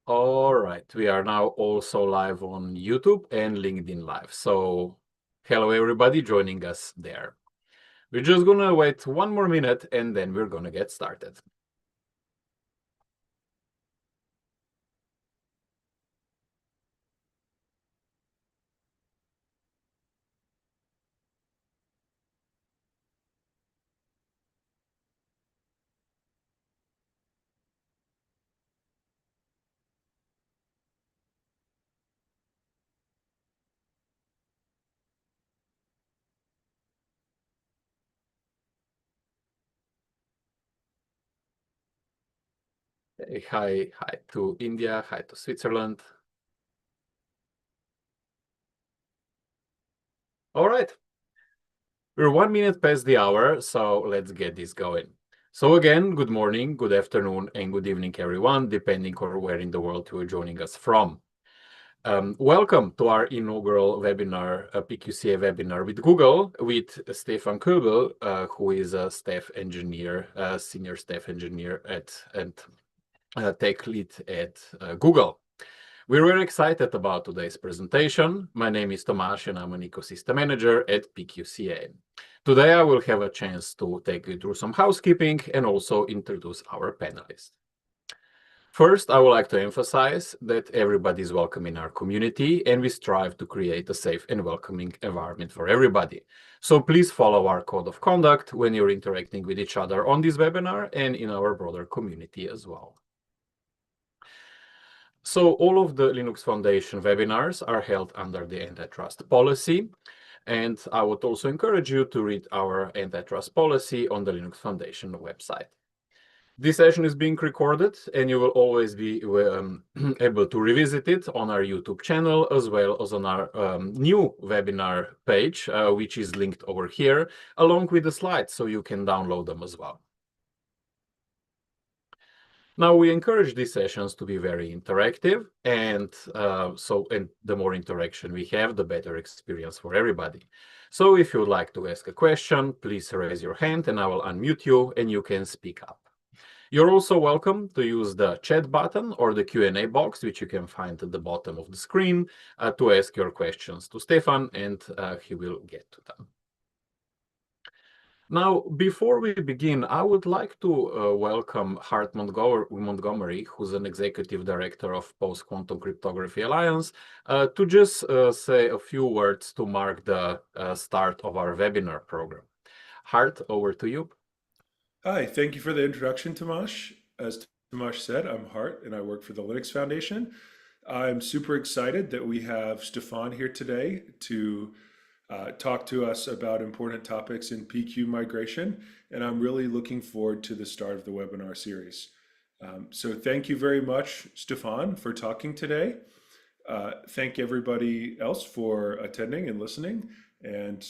All right, we are now also live on YouTube and LinkedIn Live. So hello everybody joining us there. We're just gonna wait one more minute and then we're gonna get started. Hi to India, hi to Switzerland. All right, we're 1 minute past the hour, so let's get this going. So again, good morning, good afternoon, and good evening, everyone, depending on where in the world you are joining us from. Welcome to our inaugural webinar, PQC webinar with Google, with Stefan Kölbl, who is a staff engineer, senior staff engineer and tech lead at Google. We're very excited about today's presentation. My name is Tomasz and I'm an ecosystem manager at PQCA. Today I will have a chance to take you through some housekeeping and also introduce our panelists. First, I would like to emphasize that everybody is welcome in our community and we strive to create a safe and welcoming environment for everybody. So please follow our code of conduct when you're interacting with each other on this webinar and in our broader community as well. So all of the Linux Foundation webinars are held under the antitrust policy. And I would also encourage you to read our antitrust policy on the Linux Foundation website. This session is being recorded and you will always be able to revisit it on our YouTube channel as well as on our new webinar page, which is linked over here, along with the slides, so you can download them as well. Now, we encourage these sessions to be very interactive, and the more interaction we have, the better experience for everybody. So if you would like to ask a question, please raise your hand and I will unmute you and you can speak up. You're also welcome to use the chat button or the Q&A box, which you can find at the bottom of the screen, to ask your questions to Stefan, and he will get to them. Now, before we begin, I would like to welcome Hart Montgomery, who's an executive director of Post-Quantum Cryptography Alliance, to just say a few words to mark the start of our webinar program. Hart, over to you. Hi, thank you for the introduction, Tomasz. As Tomasz said, I'm Hart and I work for the Linux Foundation. I'm super excited that we have Stefan here today to talk to us about important topics in PQ migration, and I'm really looking forward to the start of the webinar series. So thank you very much, Stefan, for talking today. Thank everybody else for attending and listening. And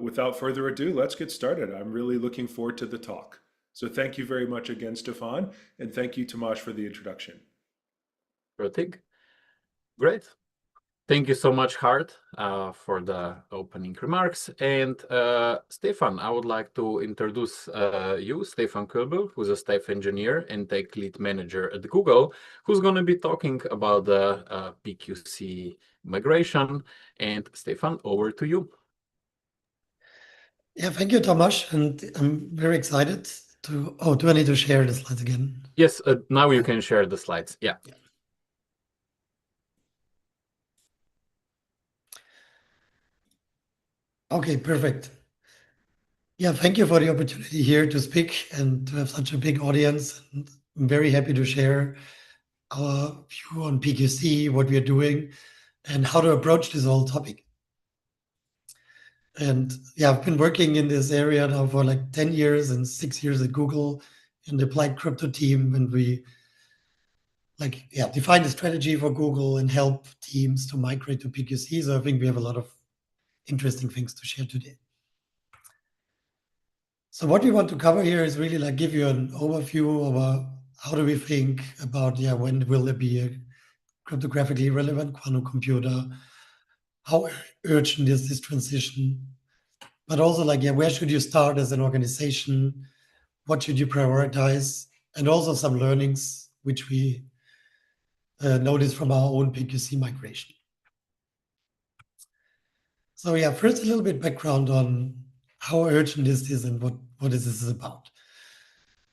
without further ado, let's get started. I'm really looking forward to the talk. So thank you very much again, Stefan, and thank you, Tomasz, for the introduction. Great. Thank you so much, Hart, for the opening remarks. And Stefan, I would like to introduce you, Stefan Kölbl, who's a staff engineer and tech lead manager at Google, who's going to be talking about the PQC migration. And Stefan, over to you. Yeah, thank you, Tomasz. And I'm very excited to, do I need to share the slides again? Yes, now you can share the slides. Yeah. Okay, perfect. Yeah, thank you for the opportunity here to speak and to have such a big audience. And I'm very happy to share our view on PQC, what we are doing, and how to approach this whole topic. And yeah, I've been working in this area now for like 10 years and 6 years at Google in the applied crypto team. And we define the strategy for Google and help teams to migrate to PQC. So I think we have a lot of interesting things to share today. So what we want to cover here is really like give you an overview of how do we think about, when will there be a cryptographically relevant quantum computer? How urgent is this transition? But also where should you start as an organization? What should you prioritize? And also some learnings which we noticed from our own PQC migration. So yeah, first a little bit background on how urgent this is and what this is about.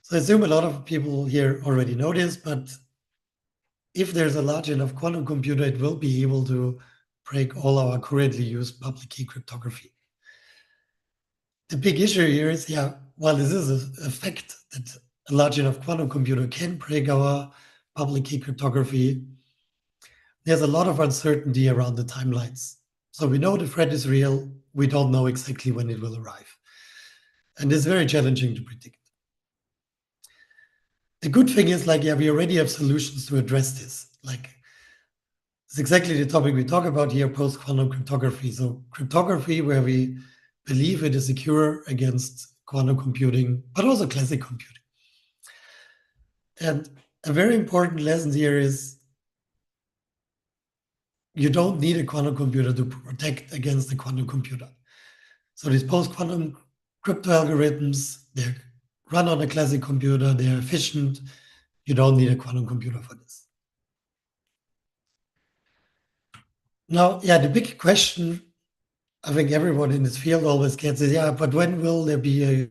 So I assume a lot of people here already know this, but if there's a large enough quantum computer, it will be able to break all our currently used public key cryptography. The big issue here is, yeah, while this is a fact that a large enough quantum computer can break our public key cryptography, there's a lot of uncertainty around the timelines. So we know the threat is real, we don't know exactly when it will arrive. And it's very challenging to predict. The good thing is, like, yeah, we already have solutions to address this. Like, it's exactly the topic we talk about here, post-quantum cryptography. So cryptography where we believe it is secure against quantum computing, but also classic computing. And a very important lesson here is you don't need a quantum computer to protect against a quantum computer. So these post-quantum crypto algorithms, they're run on a classic computer, they're efficient. You don't need a quantum computer for this. Now, yeah, the big question I think everyone in this field always gets is, yeah, but when will there be a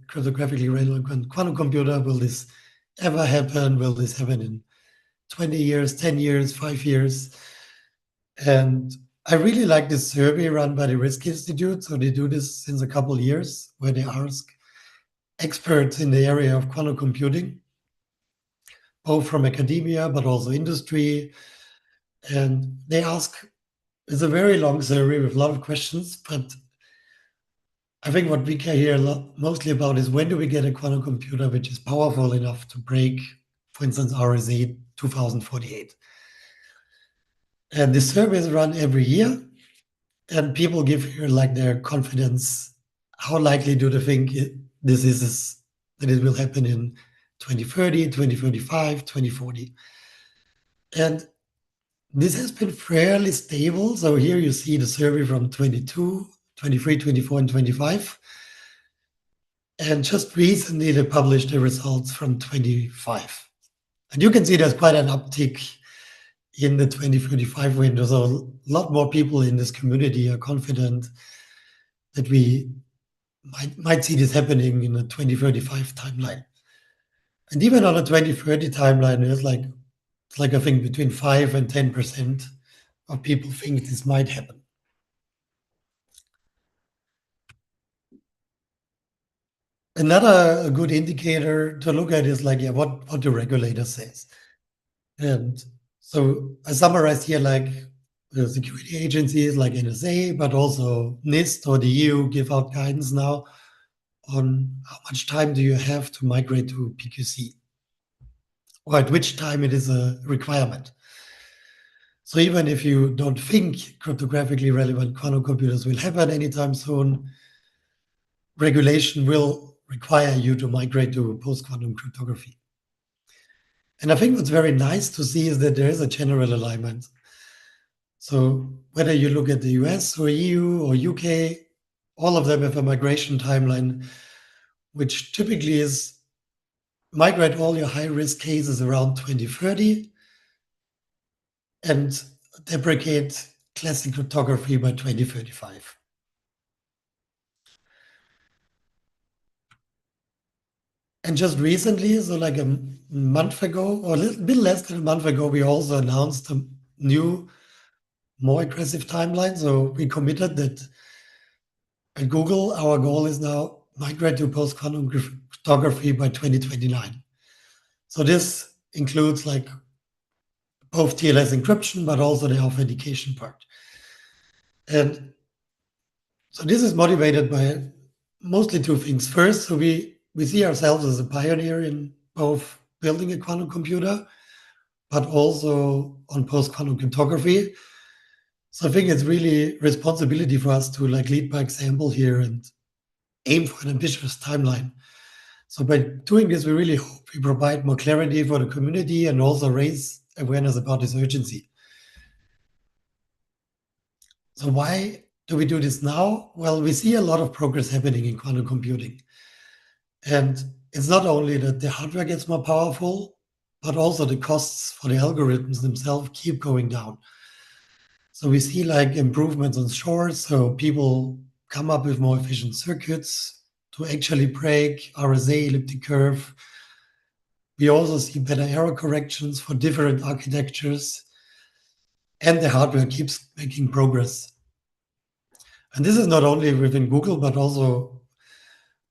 cryptographically relevant quantum computer? Will this ever happen? Will this happen in 20 years, 10 years, 5 years? And I really like this survey run by the Risk Institute. So they do this since a couple of years, where they ask experts in the area of quantum computing, both from academia, but also industry. And they ask, it's a very long survey with a lot of questions, but I think what we care here mostly about is when do we get a quantum computer which is powerful enough to break, for instance, RSA 2048. And the survey is run every year, and people give here like their confidence. How likely do they think this is that it will happen in 2030, 2035, 2040? And this has been fairly stable. So here you see the survey from 22, 23, 24, and 25. And just recently they published the results from 25. And you can see there's quite an uptick in the 2035 window. So a lot more people in this community are confident that we might see this happening in the 2035 timeline. And even on a 2030 timeline, it's like I think between 5 and 10% of people think this might happen. Another good indicator to look at is like, yeah, what the regulator says. And so I summarized here like the security agencies like NSA, but also NIST or the EU give out guidance now on how much time do you have to migrate to PQC, or at which time it is a requirement. So even if you don't think cryptographically relevant quantum computers will happen anytime soon, regulation will require you to migrate to post-quantum cryptography. And I think what's very nice to see is that there is a general alignment. So whether you look at the US or EU or UK, all of them have a migration timeline, which typically is migrate all your high-risk cases around 2030 and deprecate classic cryptography by 2035. And just recently, so like a month ago, or a little bit less than a month ago, we also announced a new, more aggressive timeline. So we committed that at Google, our goal is now migrate to post-quantum cryptography by 2029. So this includes like both TLS encryption, but also the authentication part. And so this is motivated by mostly two things. First, so we see ourselves as a pioneer in both building a quantum computer, but also on post-quantum cryptography. So I think it's really responsibility for us to like lead by example here and aim for an ambitious timeline. So by doing this, we really hope we provide more clarity for the community and also raise awareness about this urgency. So why do we do this now? Well, we see a lot of progress happening in quantum computing. And it's not only that the hardware gets more powerful, but also the costs for the algorithms themselves keep going down. So we see like improvements on shores. So people come up with more efficient circuits to actually break RSA elliptic curve. We also see better error corrections for different architectures, and the hardware keeps making progress. And this is not only within Google, but also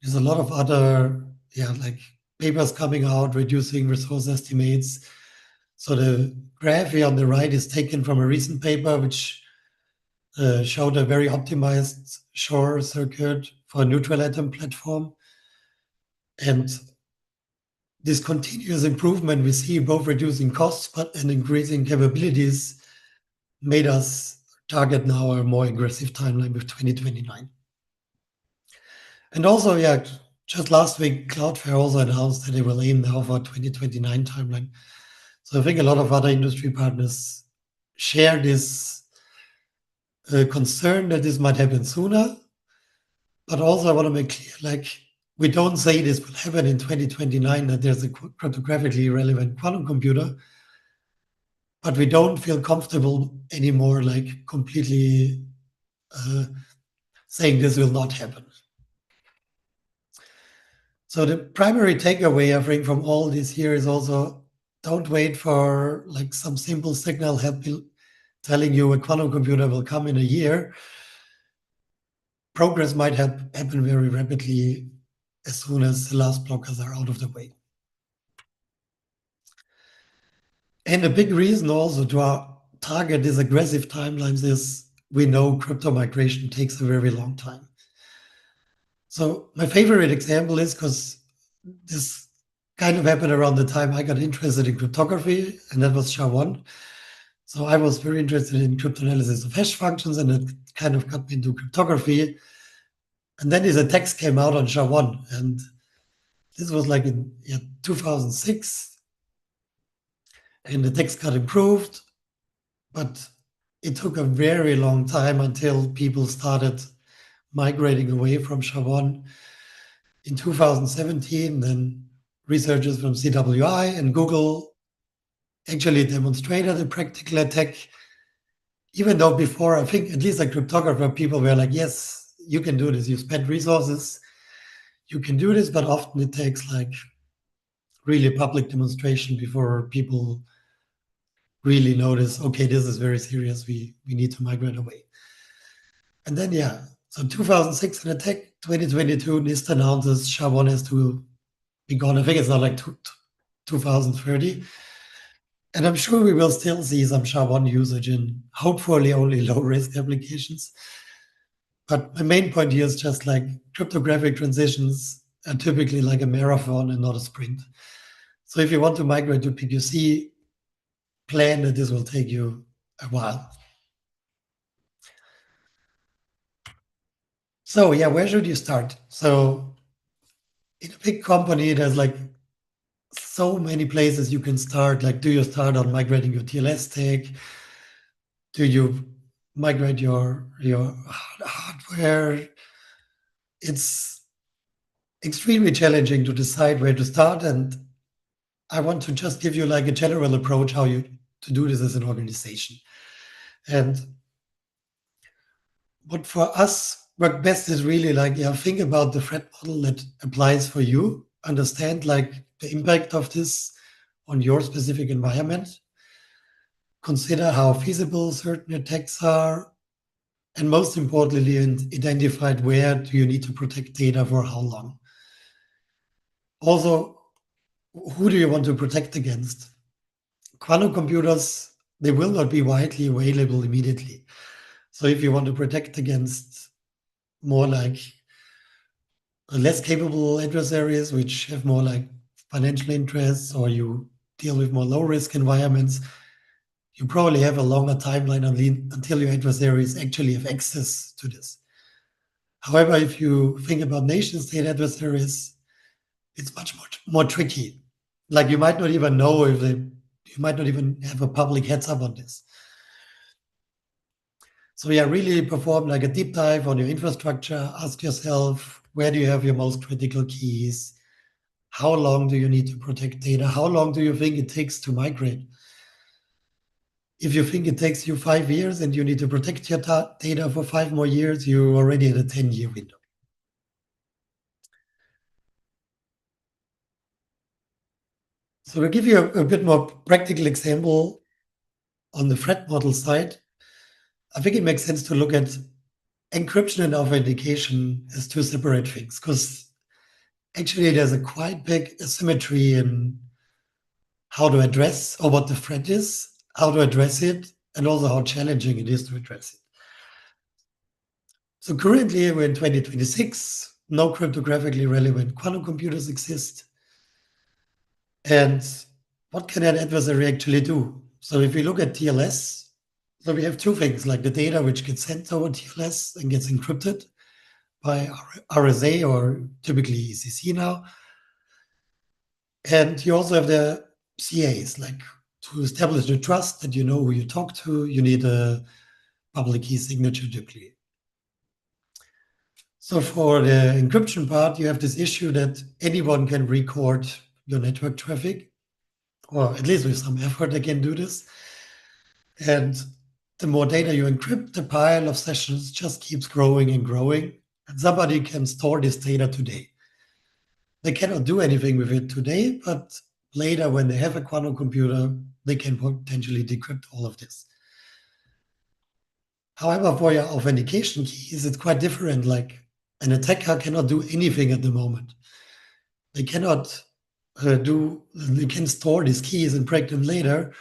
there's a lot of other, like papers coming out reducing resource estimates. So the graph here on the right is taken from a recent paper which showed a very optimized Shor circuit for a neutral atom platform. And this continuous improvement we see both reducing costs and increasing capabilities made us target now a more aggressive timeline with 2029. And also, just last week, Cloudflare also announced that they will aim now for 2029 timeline. So I think a lot of other industry partners share this concern that this might happen sooner. But also I want to make clear, like, we don't say this will happen in 2029, that there's a cryptographically relevant quantum computer, but we don't feel comfortable anymore, like completely saying this will not happen. So the primary takeaway I think from all this here is also don't wait for like some simple signal telling you a quantum computer will come in a year. Progress might happen very rapidly as soon as the last blockers are out of the way. And a big reason also to target these aggressive timelines is we know crypto migration takes a very long time. So my favorite example is because this kind of happened around the time I got interested in cryptography, and that was SHA-1. So I was very interested in cryptanalysis of hash functions, and it kind of got me into cryptography. And then this attacks came out on SHA-1, and this was like in 2006. And the text got improved, but it took a very long time until people started migrating away from SHA-1. In 2017, then researchers from CWI and Google actually demonstrated a practical attack, even though before, I think at least like cryptographer, people were like, yes, you can do this. You spend resources, you can do this, but often it takes like really public demonstration before people really notice, okay, this is very serious. We need to migrate away. And then, so 2006 an attack, 2022, NIST announces SHA-1 has to be gone. I think it's not like 2030. And I'm sure we will still see some SHA-1 usage in hopefully only low-risk applications. But my main point here is just like cryptographic transitions are typically like a marathon and not a sprint. So if you want to migrate to PQC, plan that this will take you a while. So where should you start? So in a big company, there's like so many places you can start. Like, do you start on migrating your TLS stack? Do you migrate your hardware? It's extremely challenging to decide where to start, and I want to just give you like a general approach how you to do this as an organization. And what for us work best is really like, think about the threat model that applies for you, understand like the impact of this on your specific environment, consider how feasible certain attacks are, and most importantly, identify where do you need to protect data for how long. Also, who do you want to protect against? Quantum computers, they will not be widely available immediately. So if you want to protect against more like less capable adversaries, which have more like financial interests, or you deal with more low-risk environments, you probably have a longer timeline until your adversaries actually have access to this. However, if you think about nation-state adversaries, it's much more tricky. Like you might not even know you might not even have a public heads up on this. So really perform like a deep dive on your infrastructure. Ask yourself, where do you have your most critical keys? How long do you need to protect data? How long do you think it takes to migrate? If you think it takes you 5 years and you need to protect your data for 5 more years, you're already at a 10-year window. So to give you a bit more practical example on the threat model side, I think it makes sense to look at encryption and authentication as two separate things, because actually there's a quite big asymmetry in how to address or what the threat is, how to address it, and also how challenging it is to address it. So currently we're in 2026, no cryptographically relevant quantum computers exist. And what can an adversary actually do? So if we look at TLS, so we have two things, like the data which gets sent over TLS and gets encrypted by RSA or typically ECC now. And you also have the CAs, like to establish the trust that you know who you talk to, you need a public key signature typically. So for the encryption part, you have this issue that anyone can record your network traffic, or at least with some effort they can do this. And the more data you encrypt, the pile of sessions just keeps growing and growing. And somebody can store this data today. They cannot do anything with it today, but later when they have a quantum computer, they can potentially decrypt all of this. However, for your authentication keys, it's quite different. Like an attacker cannot do anything at the moment. They cannot they can store these keys and break them later.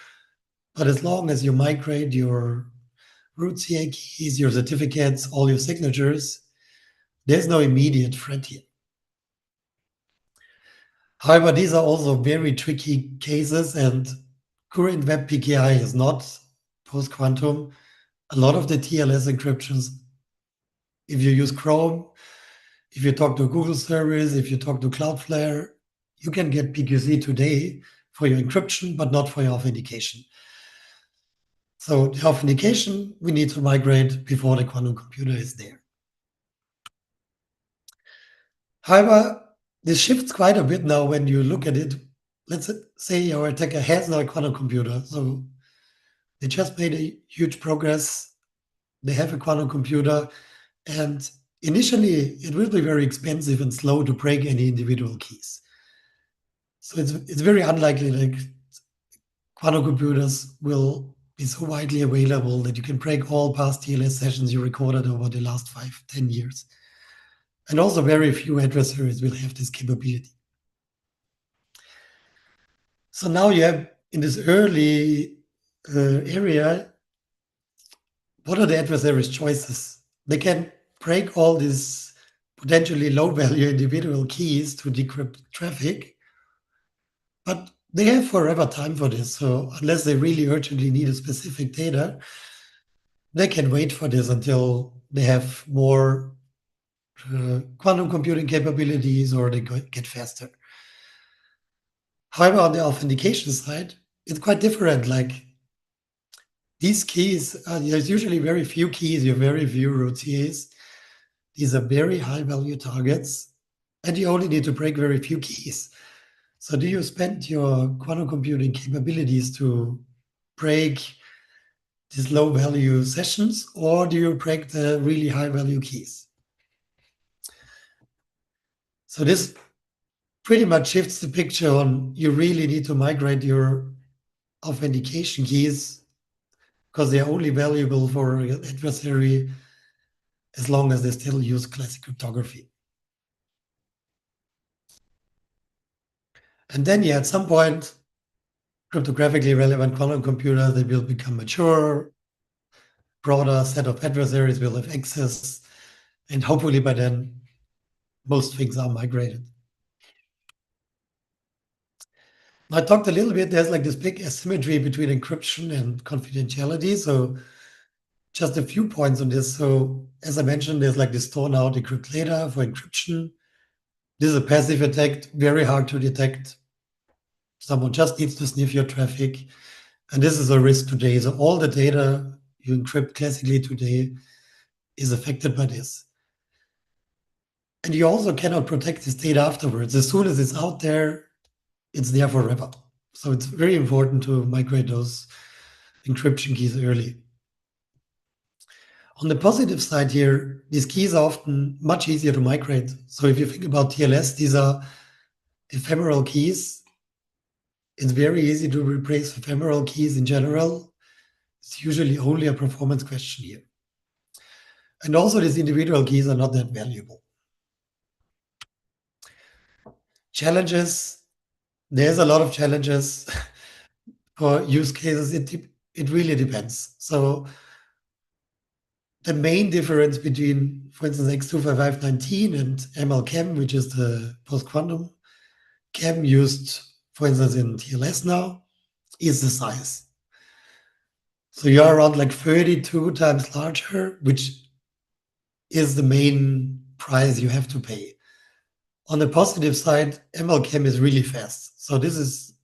But as long as you migrate your root CA keys, your certificates, all your signatures, there's no immediate threat here. However, these are also very tricky cases, and current web PKI is not post-quantum. A lot of the TLS encryptions, if you use Chrome, if you talk to a Google service, if you talk to Cloudflare, you can get PQC today for your encryption, but not for your authentication. So the authentication, we need to migrate before the quantum computer is there. However, this shifts quite a bit now when you look at it. Let's say your attacker has now a quantum computer. So they just made a huge progress. They have a quantum computer. And initially, it will be very expensive and slow to break any individual keys. So it's very unlikely that quantum computers will be so widely available that you can break all past TLS sessions you recorded over the last 5-10 years. And also very few adversaries will have this capability. So now you have in this early area, what are the adversaries' choices? They can break all these potentially low-value individual keys to decrypt traffic, but they have forever time for this. So unless they really urgently need a specific data, they can wait for this until they have more quantum computing capabilities or they get faster. However, on the authentication side, it's quite different. Like these keys, there's usually very few keys, you have very few root CAs. These are very high value targets, and you only need to break very few keys. So do you spend your quantum computing capabilities to break these low value sessions, or do you break the really high value keys? So this pretty much shifts the picture on you really need to migrate your authentication keys because they're only valuable for an adversary as long as they still use classic cryptography. And then, at some point, cryptographically relevant quantum computers, they will become mature, broader set of adversaries will have access, and hopefully by then, most things are migrated. I talked a little bit, there's like this big asymmetry between encryption and confidentiality. So just a few points on this. So as I mentioned, there's like this store now, decrypt later for encryption. This is a passive attack, very hard to detect. Someone just needs to sniff your traffic. And this is a risk today. So all the data you encrypt classically today is affected by this. And you also cannot protect this data afterwards. As soon as it's out there, it's there forever. So it's very important to migrate those encryption keys early. On the positive side here, these keys are often much easier to migrate. So if you think about TLS, these are ephemeral keys. It's very easy to replace ephemeral keys in general. It's usually only a performance question here. And also these individual keys are not that valuable. Challenges, there's a lot of challenges for use cases. It really depends. So the main difference between, for instance, X25519 and MLChem, which is the post-quantum chem used, for instance, in TLS now, is the size. So you're around like 32 times larger, which is the main price you have to pay. On the positive side, MLChem is really fast. So this is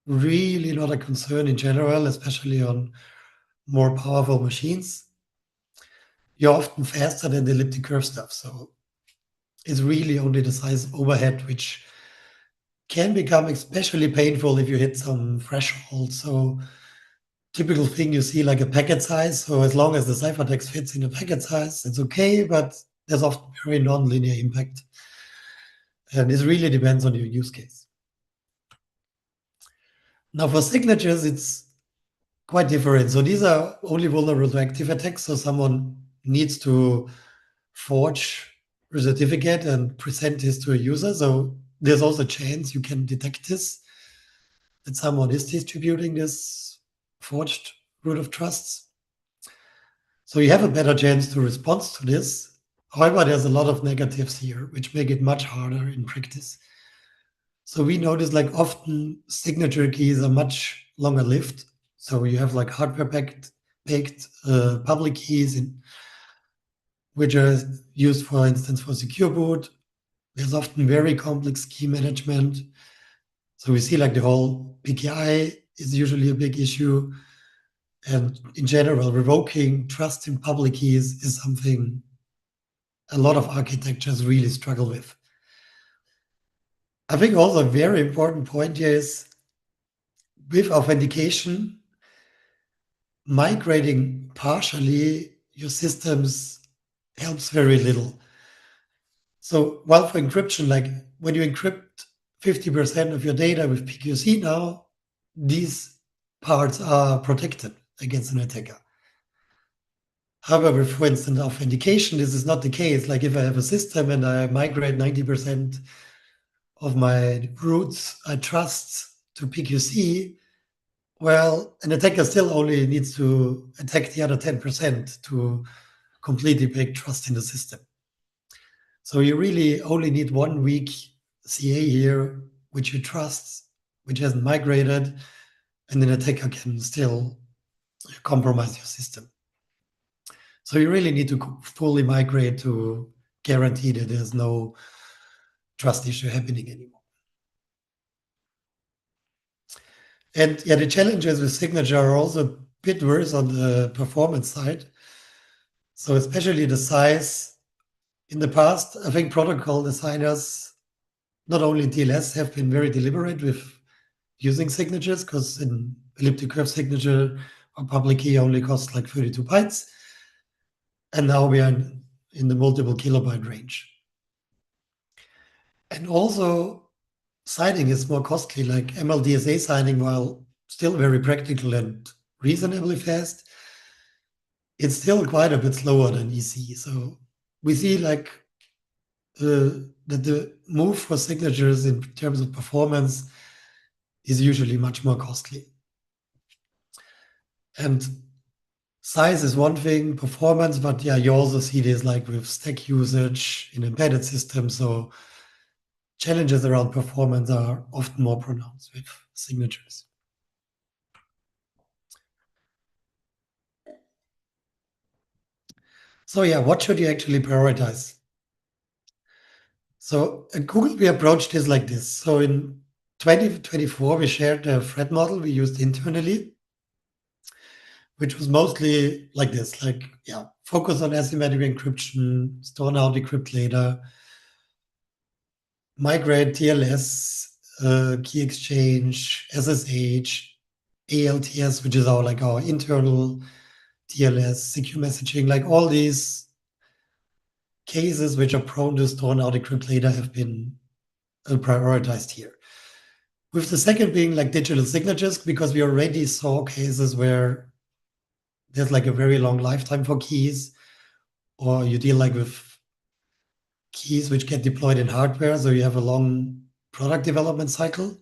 really not a concern in general, especially on more powerful machines. You're often faster than the elliptic curve stuff. So it's really only the size of overhead, which can become especially painful if you hit some threshold. So typical thing you see like a packet size. So as long as the ciphertext fits in a packet size, it's okay, but there's often very non-linear impact. And this really depends on your use case. Now for signatures, it's quite different. So these are only vulnerable to active attacks. So someone needs to forge a certificate and present this to a user. So there's also a chance you can detect this, that someone is distributing this forged root of trusts. So you have a better chance to respond to this. However, there's a lot of negatives here, which make it much harder in practice. So we notice like often signature keys are much longer lived. So you have like hardware-baked public keys, which are used, for instance, for secure boot. There's often very complex key management. So we see like the whole PKI is usually a big issue. And in general, revoking trust in public keys is something a lot of architectures really struggle with. I think also a very important point here is with authentication, migrating partially your systems helps very little. So while for encryption, like when you encrypt 50% of your data with PQC now, these parts are protected against an attacker. However, for instance, authentication, this is not the case. Like if I have a system and I migrate 90% of my roots, I trust to PQC, well, an attacker still only needs to attack the other 10% to completely break trust in the system. So you really only need one weak CA here, which you trust, which hasn't migrated, and an attacker can still compromise your system. So you really need to fully migrate to guarantee that there's no trust issue happening anymore. And yeah, the challenges with signature are also a bit worse on the performance side. So especially the size. In the past, I think protocol designers, not only in TLS, have been very deliberate with using signatures, because in elliptic curve signature, a public key only costs like 32 bytes. And now we are in the multiple kilobyte range. And also, signing is more costly, like MLDSA signing, while still very practical and reasonably fast, it's still quite a bit slower than EC. So we see like that the move for signatures in terms of performance is usually much more costly. And size is one thing, performance, but yeah, you also see this like with stack usage in embedded systems. So challenges around performance are often more pronounced with signatures. So yeah, what should you actually prioritize? So at Google, we approached this like this. So in 2024, we shared a threat model we used internally, which was mostly like this, like, yeah, focus on asymmetric encryption, store now, decrypt later. migrate TLS, key exchange, SSH, ALTS, which is our internal TLS, secure messaging, like all these cases which are prone to store now decrypt later have been prioritized here. With the second being like digital signatures, because we already saw cases where there's like a very long lifetime for keys, or you deal like with keys which get deployed in hardware, so you have a long product development cycle,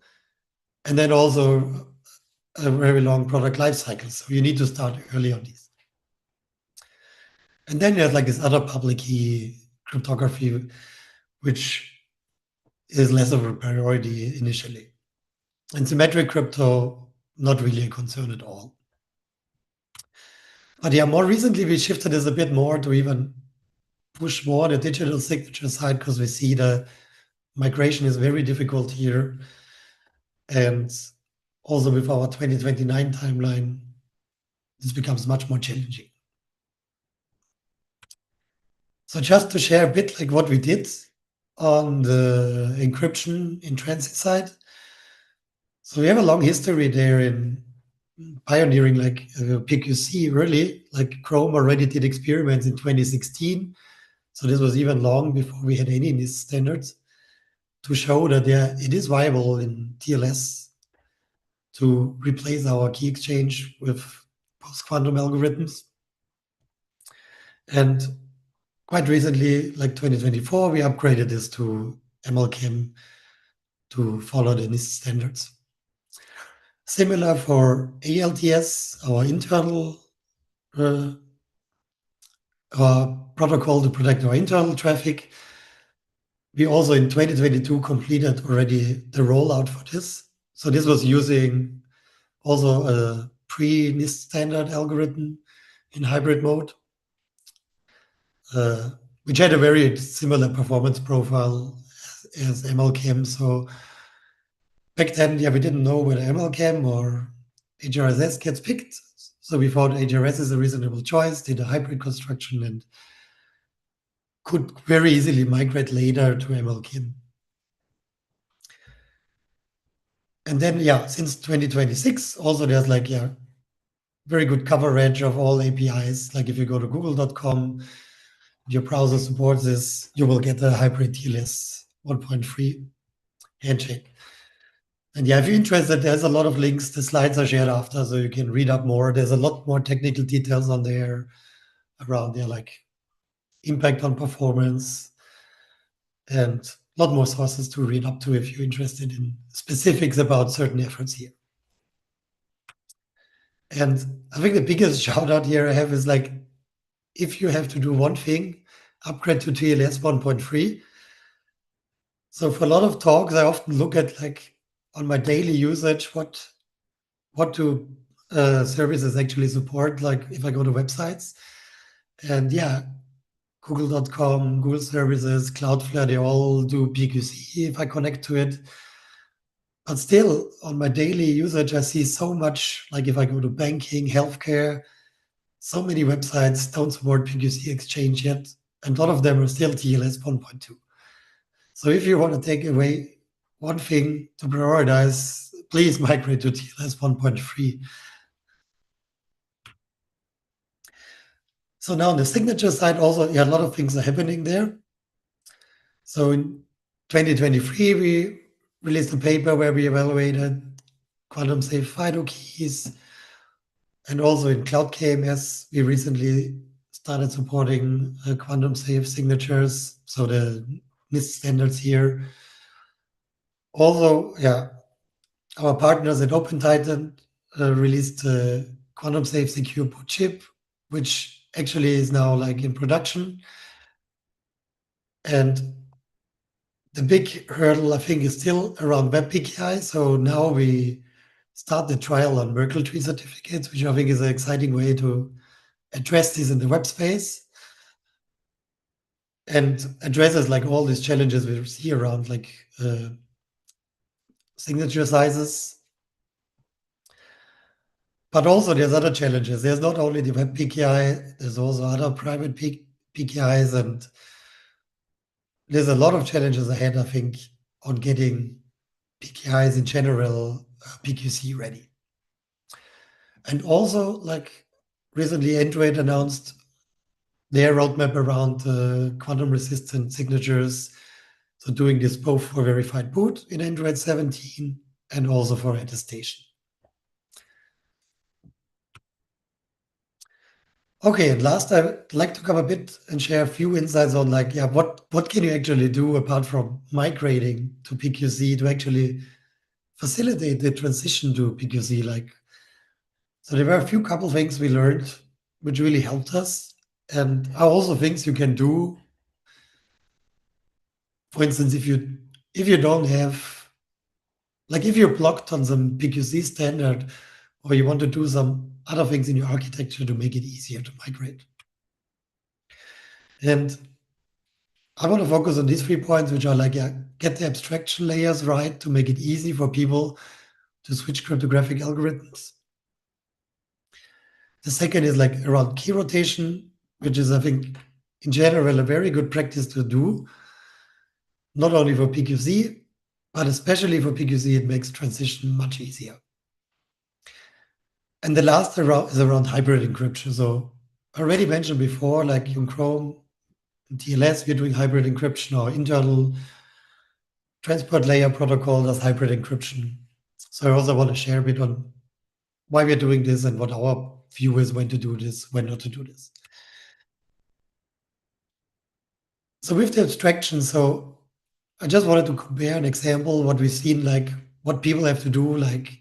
and then also a very long product life cycle. So you need to start early on these. And then there's like this other public key cryptography, which is less of a priority initially. And symmetric crypto, not really a concern at all. But yeah, more recently we shifted this a bit more to even push more the digital signature side, because we see the migration is very difficult here. And also with our 2029 timeline, this becomes much more challenging. So just to share a bit like what we did on the encryption in transit side. So we have a long history there in pioneering like PQC early, like Chrome already did experiments in 2016. So this was even long before we had any NIST standards to show that it is viable in TLS to replace our key exchange with post-quantum algorithms. And quite recently, like 2024, we upgraded this to MLChem to follow the NIST standards. Similar for ALTS, our internal protocol to protect our internal traffic. We also in 2022 completed already the rollout for this. So this was using also a pre-NIST standard algorithm in hybrid mode, which had a very similar performance profile as MLChem. So back then, yeah, we didn't know whether MLChem or HRSS gets picked. So we thought HRS is a reasonable choice, did a hybrid construction, and could very easily migrate later to MLChem. And then, yeah, since 2026, also there's like, yeah, very good coverage of all APIs. Like if you go to google.com, your browser supports this, you will get a hybrid TLS 1.3 handshake. And yeah, if you're interested, there's a lot of links. The slides are shared after, so you can read up more. There's a lot more technical details on there around there, like impact on performance, and a lot more sources to read up to if you're interested in specifics about certain efforts here. And I think the biggest shout out here I have is like, if you have to do one thing, upgrade to TLS 1.3. So for a lot of talks, I often look at like on my daily usage, what do services actually support, like if I go to websites. And yeah, google.com, Google services, Cloudflare, they all do PQC if I connect to it. But still, on my daily usage, I see so much, like if I go to banking, healthcare, so many websites don't support PQC exchange yet, and a lot of them are still TLS 1.2. So if you want to take away one thing to prioritize, please migrate to TLS 1.3. So now on the signature side, also, yeah, a lot of things are happening there. So in 2023, we released a paper where we evaluated quantum safe FIDO keys. And also in Cloud KMS, we recently started supporting quantum safe signatures. So the NIST standards here. Also, yeah, our partners at OpenTitan released a quantum safe secure boot chip, which actually is now like in production. And the big hurdle, I think, is still around WebPKI. So now we start the trial on Merkle tree certificates, which I think is an exciting way to address this in the web space and addresses like all these challenges we see around like signature sizes. But also there's other challenges. There's not only the web PKI, there's also other private PKIs, and there's a lot of challenges ahead, I think, on getting PKIs in general, PQC ready. And also, like recently, Android announced their roadmap around quantum resistant signatures. So doing this both for verified boot in Android 17 and also for attestation. Okay, and last, I'd like to come a bit and share a few insights on like, yeah, what can you actually do apart from migrating to PQC to actually facilitate the transition to PQC? Like, so there were a few couple things we learned which really helped us, and are also things you can do. For instance, if you don't have, like if you're blocked on some PQC standard, or you want to do some other things in your architecture to make it easier to migrate. And I want to focus on these 3 points, which are like, yeah, get the abstraction layers right to make it easy for people to switch cryptographic algorithms. The second is like around key rotation, which is, I think, in general, a very good practice to do, not only for PQC, but especially for PQC, it makes transition much easier. And the last is around hybrid encryption. So I already mentioned before, like in Chrome and TLS, we're doing hybrid encryption, or internal transport layer protocol does hybrid encryption. So I also want to share a bit on why we're doing this and what our view is, when to do this, when not to do this. So with the abstraction, so I just wanted to compare an example, what we've seen, like what people have to do, like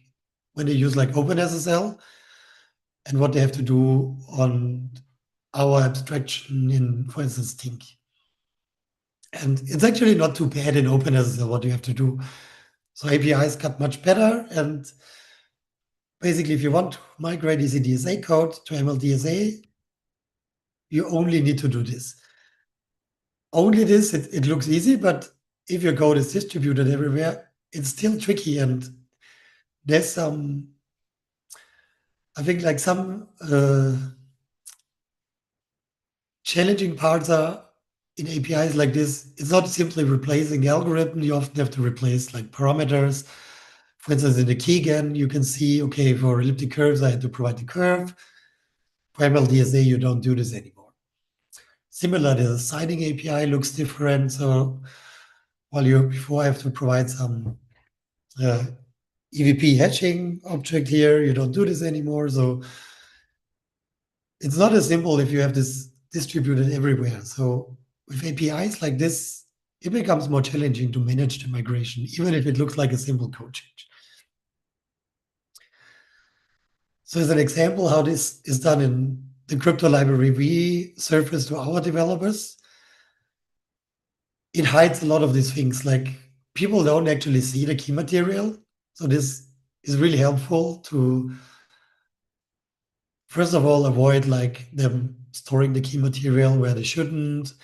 when they use like OpenSSL, and what they have to do on our abstraction in, for instance, Tink. And it's actually not too bad in OpenSSL what you have to do. So APIs got much better, and basically if you want to migrate ECDSA code to MLDSA, you only need to do this. Only this, it looks easy, but if your code is distributed everywhere, it's still tricky, and there's some, I think like some challenging parts are in APIs like this. It's not simply replacing the algorithm. You often have to replace like parameters. For instance, in the keygen, you can see, okay, for elliptic curves, I had to provide the curve. For MLDSA, you don't do this anymore. Similar, the signing API looks different. So while before I have to provide some EVP hatching object here, you don't do this anymore. So it's not as simple if you have this distributed everywhere. So with APIs like this, it becomes more challenging to manage the migration, even if it looks like a simple code change. So as an example, how this is done in the crypto library we surface to our developers, it hides a lot of these things. Like people don't actually see the key material. So this is really helpful to, first of all, avoid like them storing the key material where they shouldn't,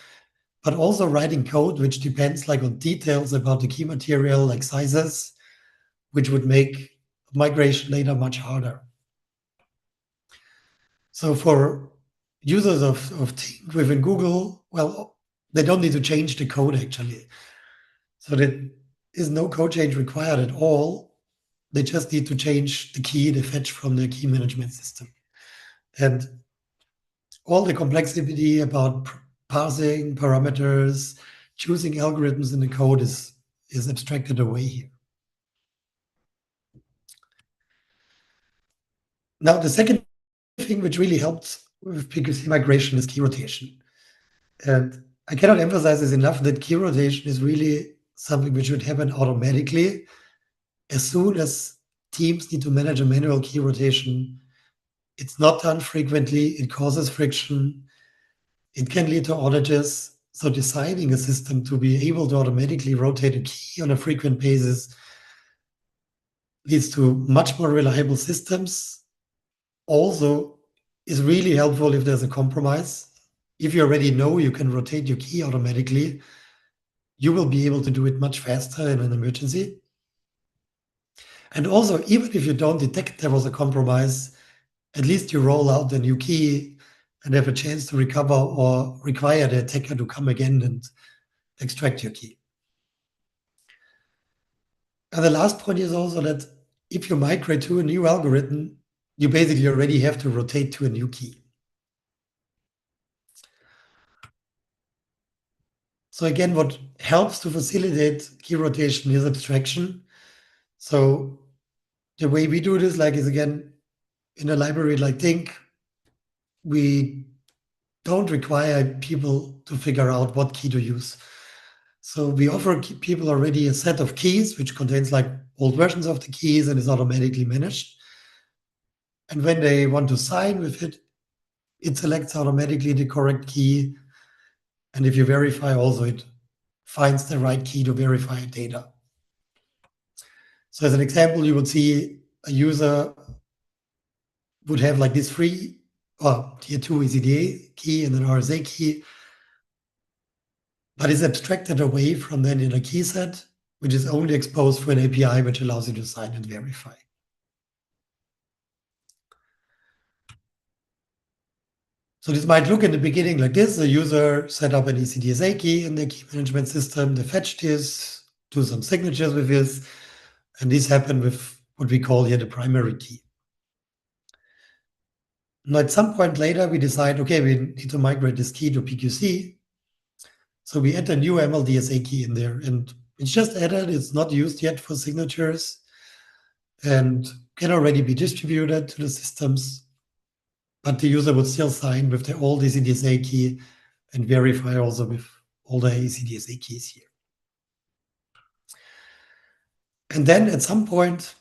but also writing code which depends like on details about the key material, like sizes, which would make migration later much harder. So for users of Tink within Google, well, they don't need to change the code actually. So there is no code change required at all. They just need to change the key they fetch from the key management system. And all the complexity about parsing parameters, choosing algorithms in the code is abstracted away here. Now, the second thing which really helped with PQC migration is key rotation. And I cannot emphasize this enough that key rotation is really something which should happen automatically. As soon as teams need to manage a manual key rotation, it's not done frequently, it causes friction, it can lead to outages. So designing a system to be able to automatically rotate a key on a frequent basis leads to much more reliable systems. Also, is really helpful if there's a compromise. If you already know you can rotate your key automatically, you will be able to do it much faster in an emergency. And also, even if you don't detect there was a compromise, at least you roll out the new key and have a chance to recover or require the attacker to come again and extract your key. And the last point is also that if you migrate to a new algorithm, you basically already have to rotate to a new key. So again, what helps to facilitate key rotation is abstraction. So the way we do this, is again, in a library like Think, we don't require people to figure out what key to use. So we offer people already a set of keys, which contains old versions of the keys and is automatically managed. And when they want to sign with it, it selects automatically the correct key. And if you verify also, it finds the right key to verify data. So as an example, you would see a user would have this free tier 2 ECDA key and an RSA key, but is abstracted away from then in a key set, which is only exposed for an API, which allows you to sign and verify. So this might look in the beginning like this. The user set up an ECDSA key in the key management system. They fetch this, do some signatures with this, and this happened with what we call here the primary key. Now, at some point later, we decide, okay, we need to migrate this key to PQC. So we add a new MLDSA key in there, and it's just added. It's not used yet for signatures and can already be distributed to the systems, but the user would still sign with the old ECDSA key and verify also with all the ECDSA keys here. And then at some point,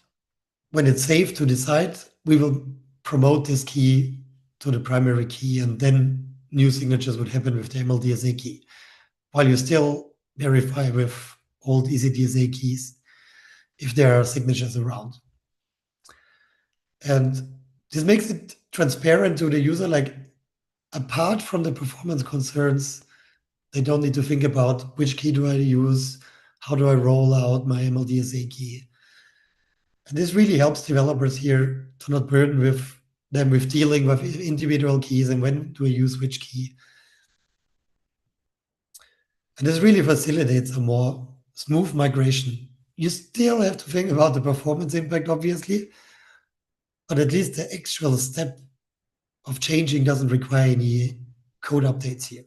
when it's safe to decide, we will promote this key to the primary key, and then new signatures would happen with the MLDSA key, while you still verify with old ECDSA keys if there are signatures around. And this makes it transparent to the user, apart from the performance concerns, they don't need to think about which key do I use, how do I roll out my MLDSA key. And this really helps developers here to not burden them with dealing with individual keys and when do I use which key. And this really facilitates a more smooth migration. You still have to think about the performance impact, obviously, but at least the actual step of changing doesn't require any code updates here.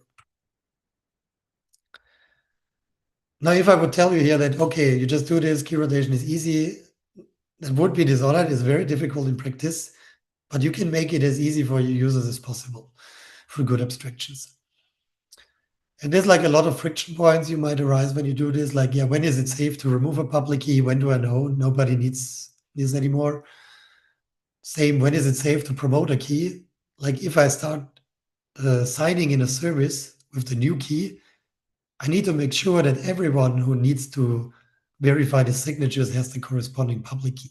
Now, if I would tell you here that, okay, you just do this, key rotation is easy, that would be dishonored. It's very difficult in practice, but you can make it as easy for your users as possible through good abstractions. And there's a lot of friction points you might arise when you do this. When is it safe to remove a public key? When do I know nobody needs this anymore? Same, when is it safe to promote a key? If I start signing in a service with the new key, I need to make sure that everyone who needs to verify the signatures has the corresponding public key.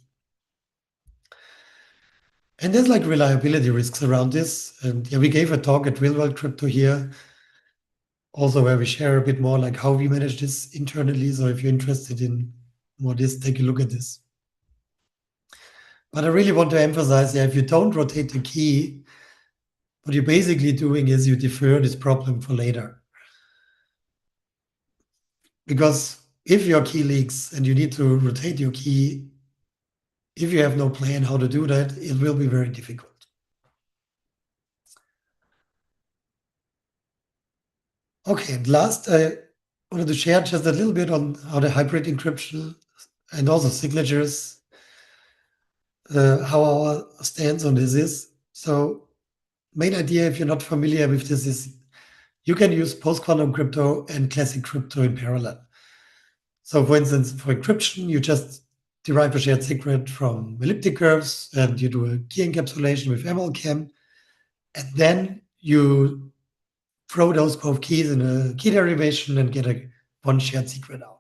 And there's reliability risks around this. And we gave a talk at Real World Crypto here, also where we share a bit more how we manage this internally. So if you're interested in more this, take a look at this. But I really want to emphasize, if you don't rotate the key, what you're basically doing is you defer this problem for later. Because if your key leaks and you need to rotate your key, if you have no plan how to do that, it will be very difficult. Okay, and last, I wanted to share just a little bit on how the hybrid encryption and also signatures, how our stance on this is. So main idea, if you're not familiar with this, is you can use post-quantum crypto and classic crypto in parallel. So for instance, for encryption, you just derive a shared secret from elliptic curves and you do a key encapsulation with MLChem, and then you throw those both keys in a key derivation and get one shared secret out.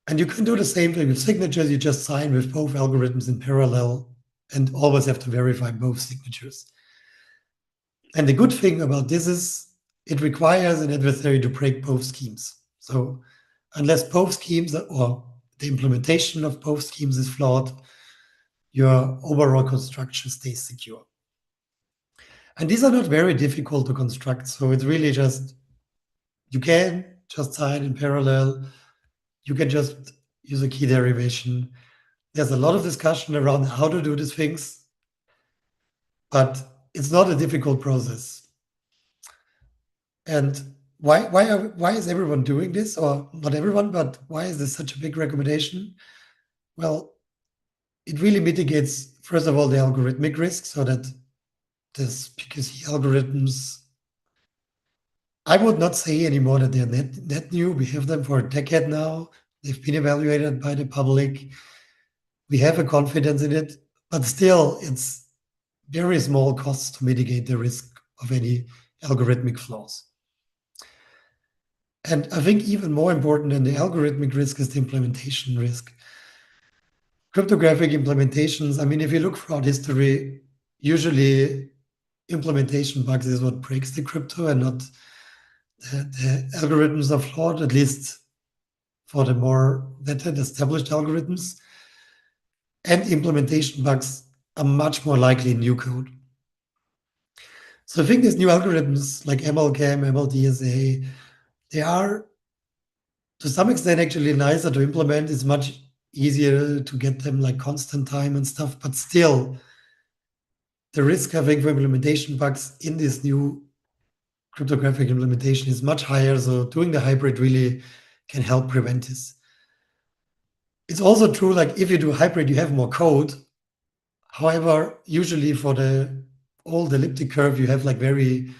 And you can do the same thing with signatures. You just sign with both algorithms in parallel and always have to verify both signatures. And the good thing about this is it requires an adversary to break both schemes. So unless both schemes or the implementation of both schemes is flawed, your overall construction stays secure. And these are not very difficult to construct. So it's really just, you can just sign in parallel. You can just use a key derivation. There's a lot of discussion around how to do these things, but it's not a difficult process. And why is everyone doing this? Or not everyone, but why is this such a big recommendation? Well, it really mitigates, first of all, the algorithmic risk, so that this PQC algorithms, I would not say anymore that they're net new. We have them for a decade now. They've been evaluated by the public. We have a confidence in it, but still it's very small costs to mitigate the risk of any algorithmic flaws. And I think even more important than the algorithmic risk is the implementation risk. Cryptographic implementations, I mean, if you look throughout history, usually implementation bugs is what breaks the crypto, and not the algorithms are flawed, at least for the more vetted established algorithms. And implementation bugs are much more likely in new code. So I think these new algorithms like MLCAM, MLDSA, they are to some extent actually nicer to implement. It's much easier to get them like constant time and stuff, but still the risk I think for implementation bugs in this new cryptographic implementation is much higher. So doing the hybrid really can help prevent this. It's also true, like if you do hybrid, you have more code. However, usually for the old elliptic curve, you have like very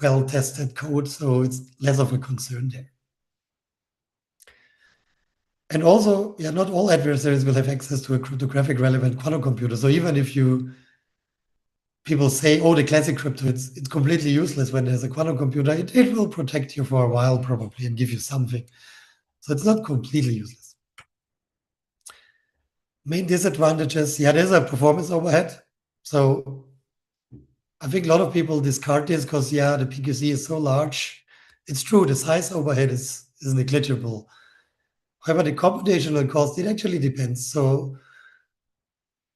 well-tested code, so it's less of a concern there. And also, yeah, not all adversaries will have access to a cryptographic relevant quantum computer. So even if people say, oh, the classic crypto, it's completely useless when there's a quantum computer, it will protect you for a while probably and give you something. So it's not completely useless. Main disadvantages, yeah, there's a performance overhead. So I think a lot of people discard this because, yeah, the PQC is so large. It's true, the size overhead is negligible. However, the computational cost, it actually depends. So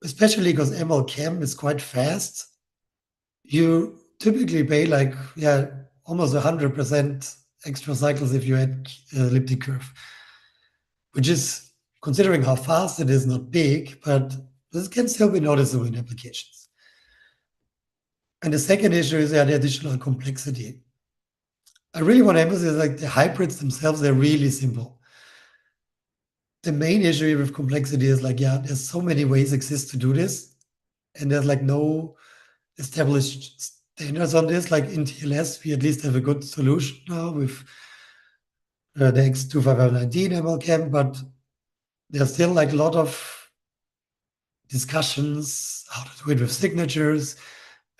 especially because MLCAM is quite fast, you typically pay like, yeah, almost 100% extra cycles if you add elliptic curve, which is, considering how fast it is, not big, but this can still be noticeable in applications. And the second issue is the additional complexity. I really want to emphasize like the hybrids themselves, they're really simple. The main issue with complexity is like, yeah, there's so many ways exist to do this, and there's like no established standards on this. Like in TLS, we at least have a good solution now with the X25519 MLCAM, but there's still like a lot of discussions how to do it with signatures,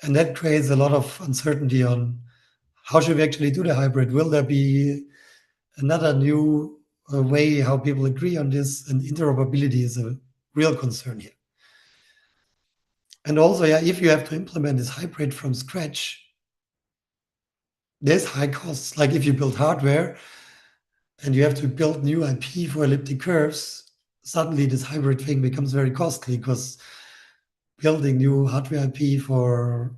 and that creates a lot of uncertainty on how should we actually do the hybrid. Will there be another new way how people agree on this? And interoperability is a real concern here. And also, yeah, if you have to implement this hybrid from scratch, there's high costs. Like if you build hardware and you have to build new IP for elliptic curves, suddenly this hybrid thing becomes very costly because building new hardware IP for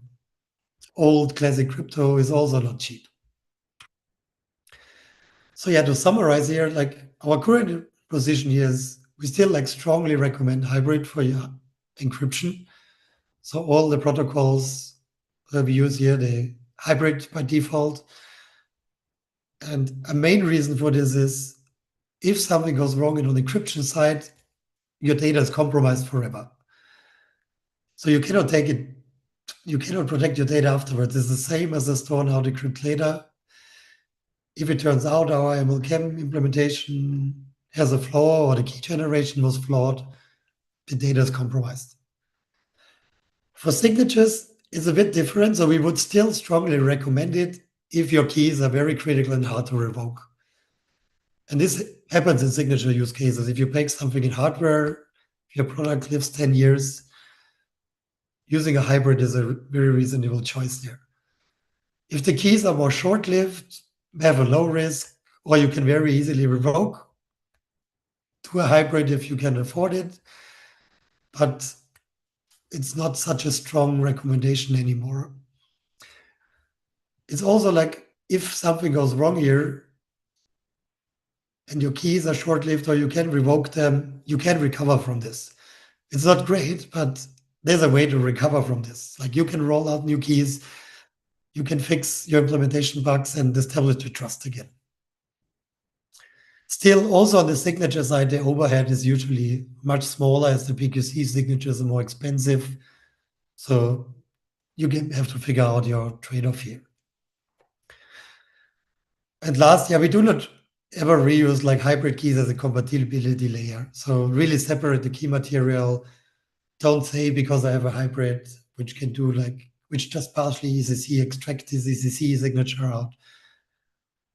old classic crypto is also not cheap. So yeah, to summarize here, like our current position here is we still like strongly recommend hybrid for your encryption. So all the protocols that we use here, they hybrid by default. And a main reason for this is if something goes wrong on the encryption side, your data is compromised forever. So you cannot take it, you cannot protect your data afterwards. It's the same as a store now decrypt later. If it turns out our MLCAM implementation has a flaw or the key generation was flawed, the data is compromised. For signatures, it's a bit different. So we would still strongly recommend it if your keys are very critical and hard to revoke. And this happens in signature use cases. If you break something in hardware, if your product lives 10 years, using a hybrid is a very reasonable choice there. If the keys are more short-lived, have a low risk, or you can very easily revoke, do a hybrid if you can afford it, but it's not such a strong recommendation anymore. It's also like, if something goes wrong here, and your keys are short-lived or you can revoke them, you can recover from this. It's not great, but there's a way to recover from this. Like you can roll out new keys, you can fix your implementation bugs and establish the trust again. Still, also on the signature side, the overhead is usually much smaller as the PQC signatures are more expensive. So you have to figure out your trade-off here. And last, we do not ever reuse like hybrid keys as a compatibility layer. So really separate the key material. Don't say because I have a hybrid, which can do which just partially ECC extract this ECC signature out.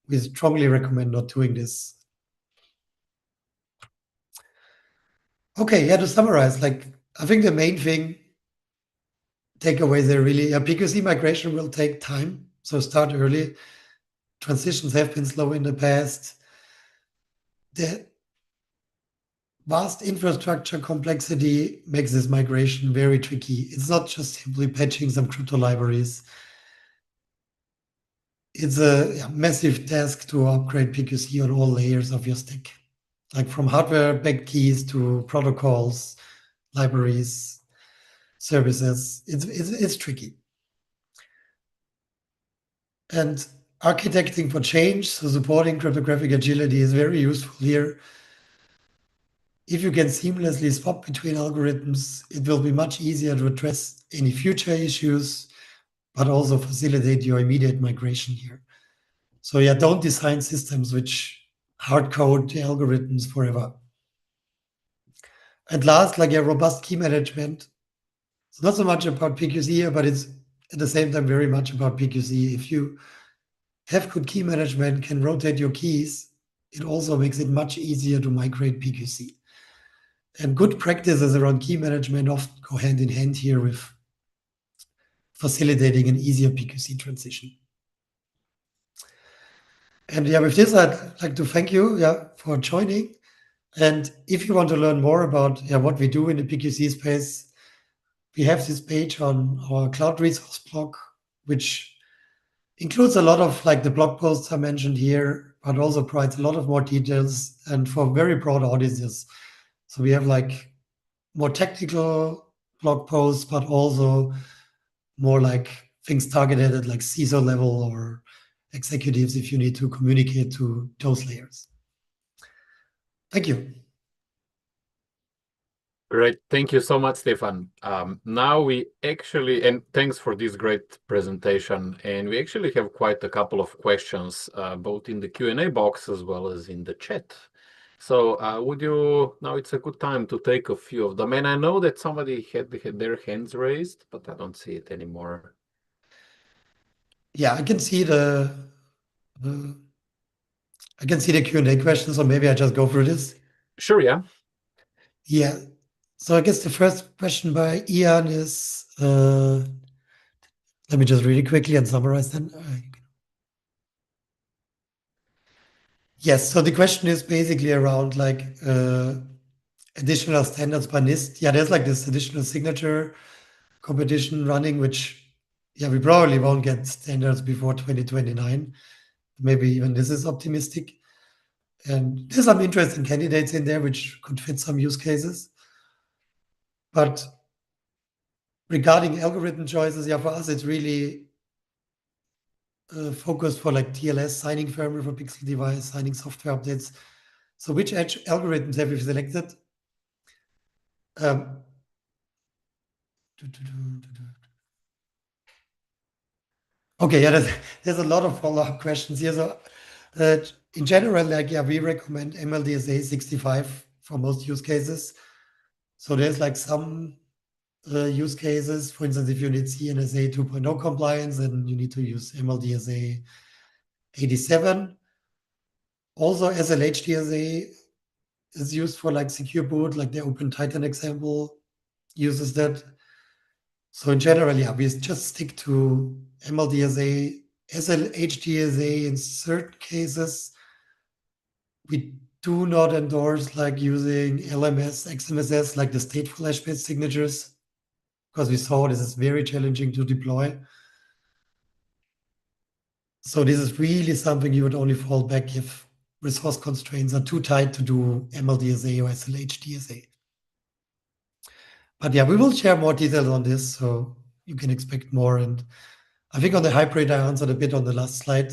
We strongly recommend not doing this. Okay, to summarize, I think the main takeaways are really PQC migration will take time. So start early. Transitions have been slow in the past. The vast infrastructure complexity makes this migration very tricky. It's not just simply patching some crypto libraries. It's a massive task to upgrade PQC on all layers of your stack, like from hardware-backed keys to protocols, libraries, services. It's tricky. And architecting for change, so supporting cryptographic agility is very useful here. If you can seamlessly swap between algorithms, it will be much easier to address any future issues, but also facilitate your immediate migration here. So don't design systems which hard code the algorithms forever. And last, robust key management. It's not so much about PQC here, but it's at the same time very much about PQC. If you have good key management, can rotate your keys, it also makes it much easier to migrate PQC. And good practices around key management often go hand in hand here with facilitating an easier PQC transition. And with this, I'd like to thank you for joining. And if you want to learn more about what we do in the PQC space, we have this page on our cloud resource blog, which includes a lot of the blog posts I mentioned here, but also provides a lot of more details and for very broad audiences. So we have more technical blog posts, but also more things targeted at CISO level or executives if you need to communicate to those layers. Thank you. Great. Thank you so much, Stefan. Now we actually, and thanks for this great presentation. And we actually have quite a couple of questions, both in the Q&A box as well as in the chat. So now it's a good time to take a few of them. And I know that somebody had their hands raised, but I don't see it anymore. Yeah, I can see the Q&A questions, so maybe I just go through this. Sure, yeah. Yeah. So I guess the first question by Ian is, let me just read it quickly and summarize then. Yes, so the question is basically around additional standards by NIST. Yeah, there's this additional signature competition running, which we probably won't get standards before 2029. Maybe even this is optimistic. And there's some interesting candidates in there which could fit some use cases. But regarding algorithm choices, for us, it's really focused for TLS, signing firmware for Pixel device, signing software updates. So which edge algorithms have you selected? Okay, there's a lot of follow-up questions here. So in general, we recommend MLDSA 65 for most use cases. So there's some use cases. For instance, if you need CNSA 2.0 compliance, then you need to use MLDSA 87. Also, SLHDSA is used for secure boot, the Open Titan example uses that. So in general, we just stick to MLDSA, SLHDSA in certain cases. We do not endorse using LMS, XMSS, the stateful hash-based signatures, because we saw this is very challenging to deploy. So this is really something you would only fall back if resource constraints are too tight to do MLDSA or SLHDSA. But yeah, we will share more details on this, so you can expect more. And I think on the hybrid, I answered a bit on the last slide.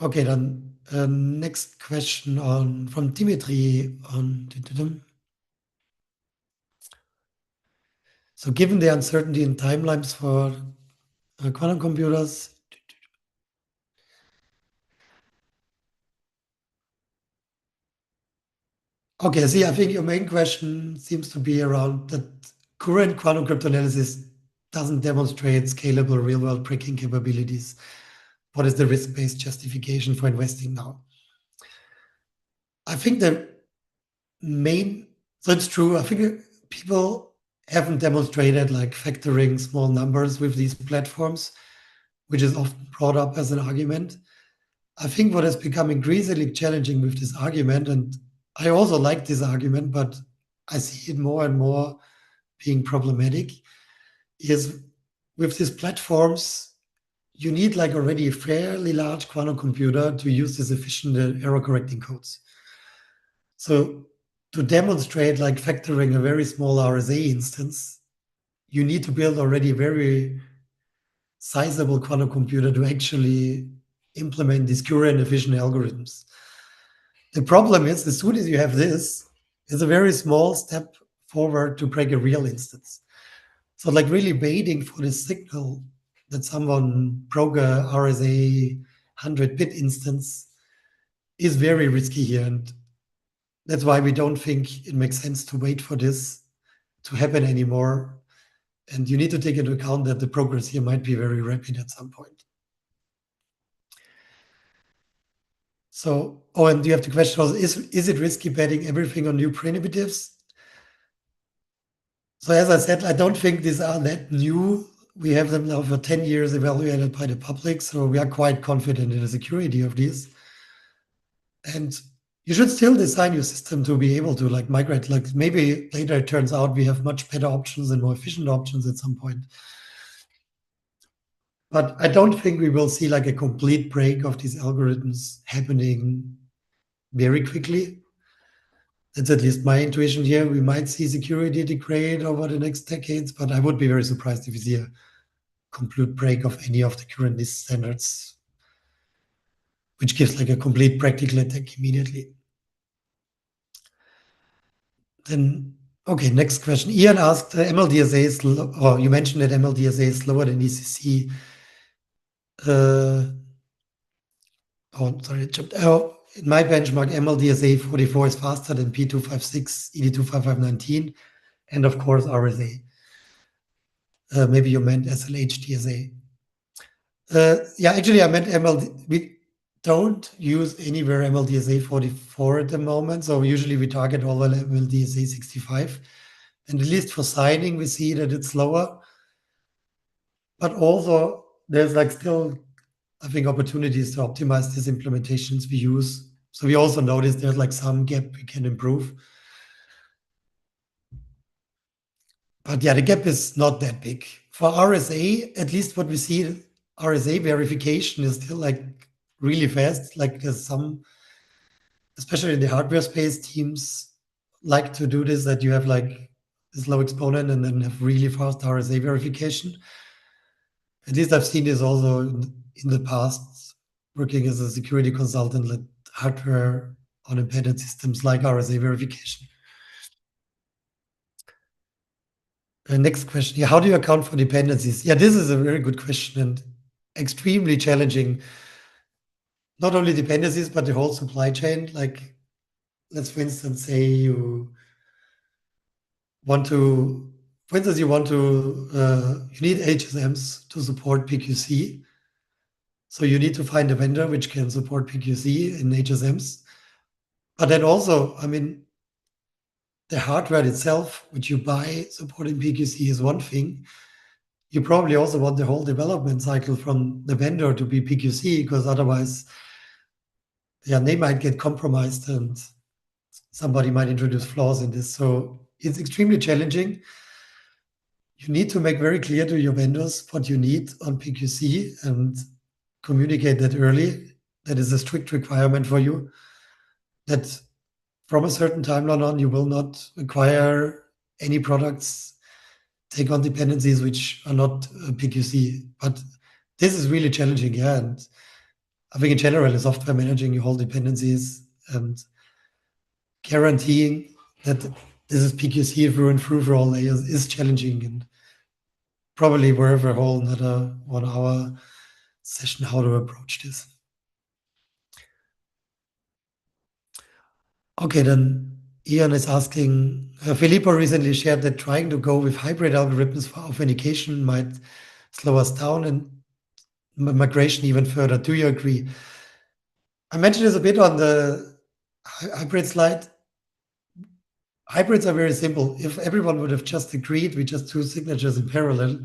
Okay, then next question from Dimitri on. So given the uncertainty in timelines for quantum computers, okay, see, I think your main question seems to be around that current quantum cryptanalysis doesn't demonstrate scalable real-world breaking capabilities. What is the risk-based justification for investing now? I think the main, so it's true, I think people haven't demonstrated like factoring small numbers with these platforms, which is often brought up as an argument. I think what has become increasingly challenging with this argument, and I also like this argument, but I see it more and more being problematic, is with these platforms, you need like already a fairly large quantum computer to use this efficient error correcting codes. So to demonstrate like factoring a very small RSA instance, you need to build already a very sizable quantum computer to actually implement these current efficient algorithms. The problem is, as soon as you have this, it's a very small step forward to break a real instance. So like really waiting for the signal that someone broke a RSA 100-bit instance is very risky here. And that's why we don't think it makes sense to wait for this to happen anymore. And you need to take into account that the progress here might be very rapid at some point. So, oh, and you have the question also, is it risky betting everything on new primitives? So as I said, I don't think these are that new. We have them now for 10 years evaluated by the public, so we are quite confident in the security of these. And you should still design your system to be able to like migrate. Like maybe later it turns out we have much better options and more efficient options at some point. But I don't think we will see like a complete break of these algorithms happening very quickly. That's at least my intuition here. We might see security degrade over the next decades, but I would be very surprised if we see a complete break of any of the current NIST standards, which gives like a complete practical attack immediately. Then, okay, next question. Ian asked, MLDSA is, or you mentioned that MLDSA is slower than ECC. Oh, sorry, in my benchmark, MLDSA 44 is faster than P256, ED25519, and of course RSA. Maybe you meant SLHDSA. Yeah, actually I meant MLD. We don't use anywhere MLDSA 44 at the moment, so usually we target all MLDSA 65. And at least for signing, we see that it's slower. But also there's like still, I think, opportunities to optimize these implementations we use. So we also notice there's like some gap we can improve. But yeah, the gap is not that big. For RSA, at least what we see, RSA verification is still like really fast. Like there's some, especially in the hardware space, teams like to do this, that you have like this low exponent and then have really fast RSA verification. At least I've seen this also in the past, working as a security consultant, like hardware on embedded systems like RSA verification. Next question. Yeah, how do you account for dependencies? Yeah, this is a very good question and extremely challenging. Not only dependencies, but the whole supply chain. Like, let's for instance say you want to, for instance, you need HSMs to support PQC. So you need to find a vendor which can support PQC in HSMs. But then also, I mean, the hardware itself, which you buy supporting PQC is one thing. You probably also want the whole development cycle from the vendor to be PQC, because otherwise, yeah, they might get compromised and somebody might introduce flaws in this. So it's extremely challenging. You need to make very clear to your vendors what you need on PQC, and communicate that early. That is a strict requirement for you, that from a certain timeline on, you will not acquire any products, take on dependencies which are not PQC. But this is really challenging, yeah. And I think in general, in software, managing your whole dependencies and guaranteeing that this is PQC through and through for all layers is challenging, and probably worth a whole another 1 hour session how to approach this. Okay, then Ian is asking, Filippo recently shared that trying to go with hybrid algorithms for authentication might slow us down and migration even further. Do you agree? I mentioned this a bit on the hybrid slide. Hybrids are very simple. If everyone would have just agreed with just 2 signatures in parallel,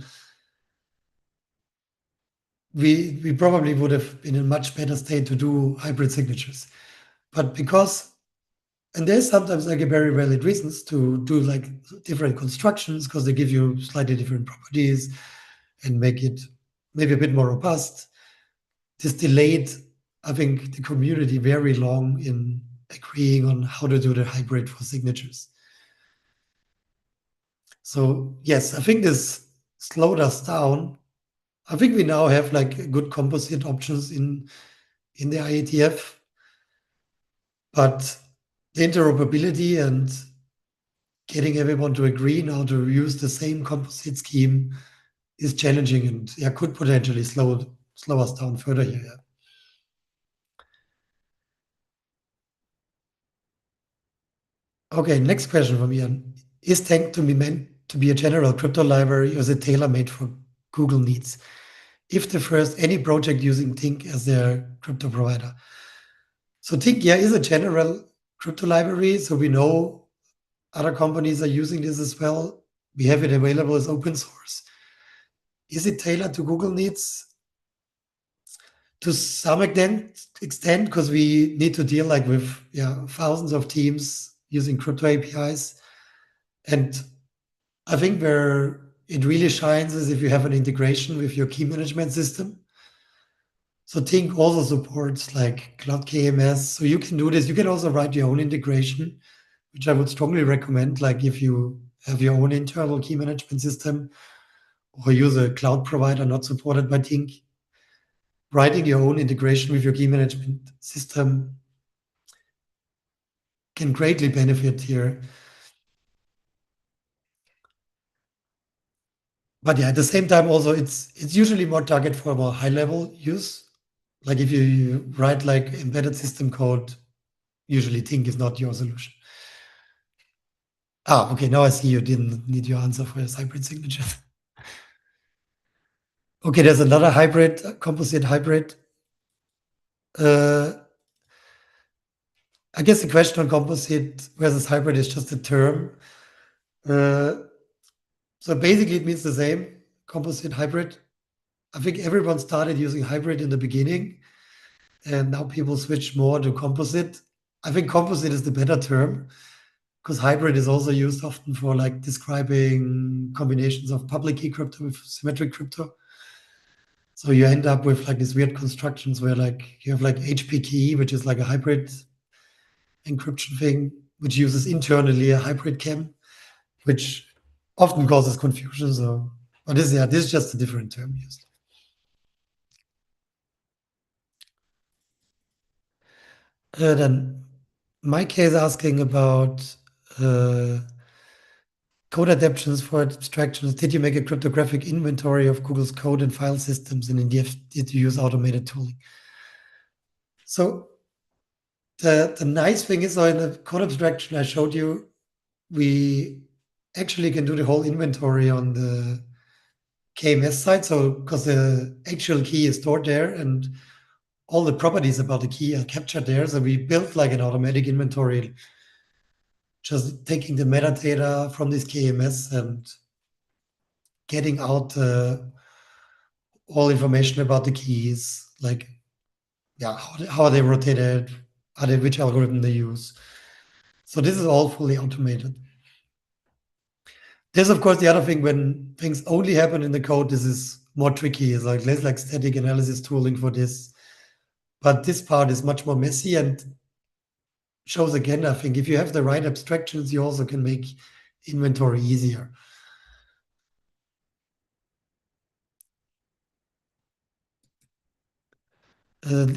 we probably would have been in a much better state to do hybrid signatures. But because, and there's sometimes like a very valid reasons to do like different constructions because they give you slightly different properties and make it maybe a bit more robust. This delayed, I think, the community very long in agreeing on how to do the hybrid for signatures. So yes, I think this slowed us down. I think we now have like good composite options in the IETF, but the interoperability and getting everyone to agree now to use the same composite scheme is challenging, and yeah, could potentially slow us down further here. Yeah. Okay, next question from Ian. Is Tank to be meant to be a general crypto library, or is it tailor-made for Google needs? If the first, any project using Tink as their crypto provider. So Tink, yeah, is a general crypto library. So we know other companies are using this as well. We have it available as open source. Is it tailored to Google needs? To some extent, because we need to deal like with thousands of teams using crypto APIs. And I think where it really shines is if you have an integration with your key management system. So Tink also supports like Cloud KMS. So you can do this. You can also write your own integration, which I would strongly recommend. Like if you have your own internal key management system or use a cloud provider not supported by Tink, writing your own integration with your key management system can greatly benefit here. But yeah, at the same time, also it's usually more target for more high-level use. Like if you write like embedded system code, usually Tink is not your solution. Ah, okay, now I see you didn't need your answer for your hybrid signatures. Okay, there's another hybrid, composite hybrid. I guess the question on composite versus hybrid is just a term. So basically it means the same, composite hybrid. I think everyone started using hybrid in the beginning, and now people switch more to composite. I think composite is the better term because hybrid is also used often for like describing combinations of public key crypto with symmetric crypto. So you end up with like these weird constructions where like you have like HPKey, which is like a hybrid encryption thing, which uses internally a hybrid key, which often causes confusion. So, but this is just a different term used. Then Mike is asking about code adaptations for abstractions. Did you make a cryptographic inventory of Google's code and file systems, and did you use automated tooling? So the nice thing is, in the code abstraction I showed you, we actually can do the whole inventory on the KMS side. So because the actual key is stored there and all the properties about the key are captured there. So we built like an automatic inventory, just taking the metadata from this KMS and getting out all information about the keys, like how are they rotated, which algorithm they use. So this is all fully automated. There's of course the other thing, when things only happen in the code, this is more tricky. It's like less like static analysis tooling for this. But this part is much more messy and shows again, I think if you have the right abstractions, you also can make inventory easier.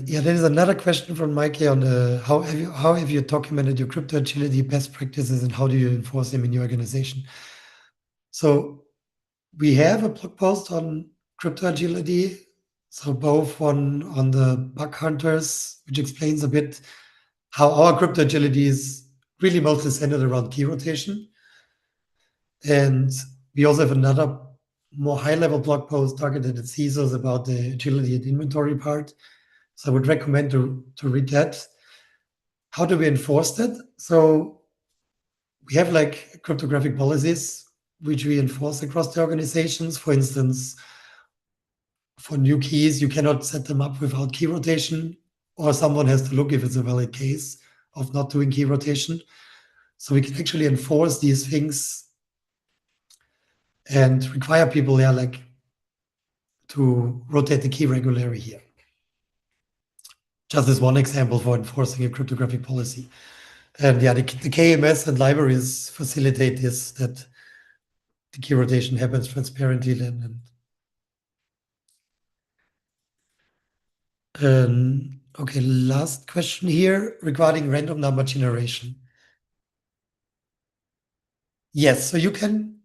Yeah, there is another question from Mike here on how have you documented your crypto agility best practices and how do you enforce them in your organization? So we have a blog post on crypto agility. So both one on the bug hunters, which explains a bit how our crypto agility is really mostly centered around key rotation. And we also have another more high-level blog post targeted at CISOs about the agility and inventory part. So I would recommend to read that. How do we enforce that? So we have like cryptographic policies which we enforce across the organizations. For instance, for new keys, you cannot set them up without key rotation, or someone has to look if it's a valid case of not doing key rotation. So we can actually enforce these things and require people there like to rotate the key regularly here. Just as one example for enforcing a cryptographic policy. And yeah, the KMS and libraries facilitate this, that the key rotation happens transparently then. Okay, last question here regarding random number generation. Yes, so you can,